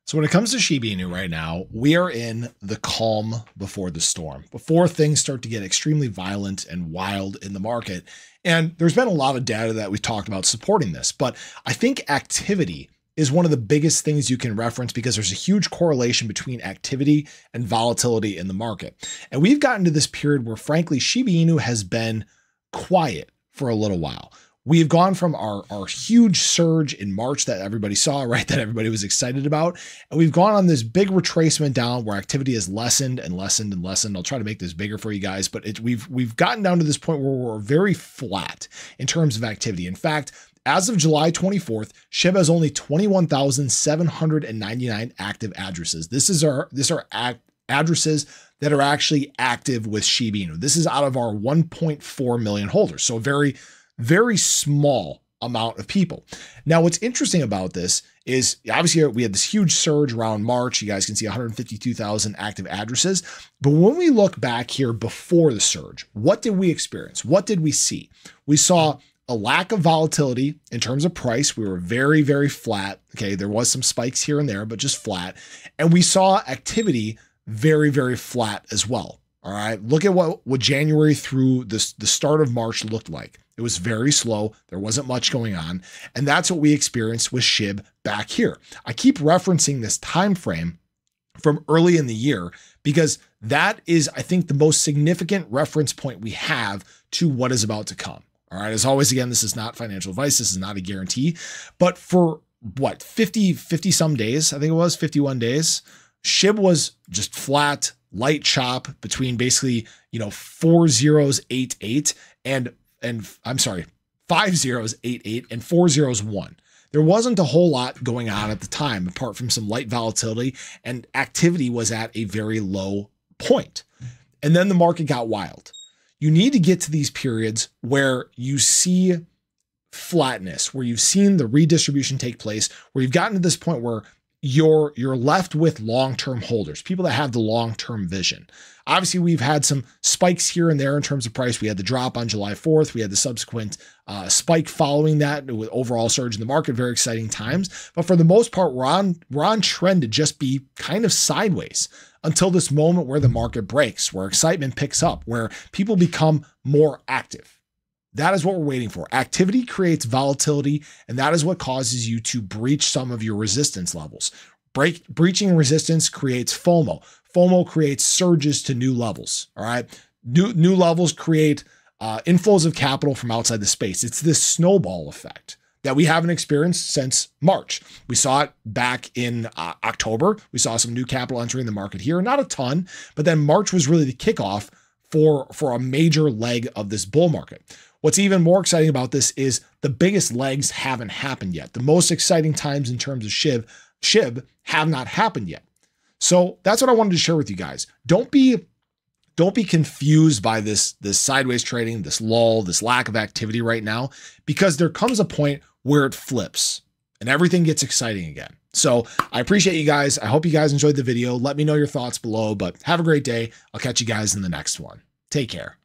So when it comes to Shiba Inu right now, we are in the calm before the storm, before things start to get extremely violent and wild in the market. And there's been a lot of data that we've talked about supporting this, but I think activity is one of the biggest things you can reference because there's a huge correlation between activity and volatility in the market. And we've gotten to this period where, frankly, Shiba Inu has been quiet for a little while. We've gone from our huge surge in March that everybody saw, right, that everybody was excited about. And we've gone on this big retracement down where activity has lessened and lessened and lessened. I'll try to make this bigger for you guys, but we've gotten down to this point where we're very flat in terms of activity. In fact, as of July 24th, SHIB has only 21,799 active addresses. These are addresses that are actually active with Shiba Inu. This is out of our 1.4 million holders. So very small amount of people. Now, what's interesting about this is obviously we had this huge surge around March. You guys can see 152,000 active addresses. But when we look back here before the surge, what did we experience? What did we see? We saw a lack of volatility in terms of price. We were very, very flat. Okay, there was some spikes here and there, but just flat. And we saw activity very, very flat as well. All right, look at what January through the start of March looked like. It was very slow. There wasn't much going on. And that's what we experienced with SHIB back here. I keep referencing this time frame from early in the year because that is, I think, the most significant reference point we have to what is about to come. All right, as always, again, this is not financial advice. This is not a guarantee. But for what, 50 some days, I think it was 51 days, SHIB was just flat, light chop between basically, 4 zeros, 8 and I'm sorry, 5 zeros, 8 and 4 zeros, 1. There wasn't a whole lot going on at the time, apart from some light volatility, and activity was at a very low point. And then the market got wild. You need to get to these periods where you see flatness, where you've seen the redistribution take place, where you've gotten to this point where you're left with long-term holders, people that have the long-term vision. Obviously, we've had some spikes here and there in terms of price. We had the drop on July 4th. We had the subsequent spike following that with overall surge in the market, very exciting times. But for the most part, we're on trend to just be kind of sideways until this moment where the market breaks, where excitement picks up, where people become more active. That is what we're waiting for. Activity creates volatility, and that is what causes you to breach some of your resistance levels. Breaching resistance creates FOMO. FOMO creates surges to new levels. All right. New levels create inflows of capital from outside the space. It's this snowball effect that we haven't experienced since March. We saw it back in October. We saw some new capital entering the market here, not a ton, but then March was really the kickoff for a major leg of this bull market. What's even more exciting about this is the biggest legs haven't happened yet. The most exciting times in terms of SHIB have not happened yet. So that's what I wanted to share with you guys. Don't be confused by this sideways trading, this lull, this lack of activity right now, because there comes a point where it flips and everything gets exciting again. So I appreciate you guys. I hope you guys enjoyed the video. Let me know your thoughts below, but have a great day. I'll catch you guys in the next one. Take care.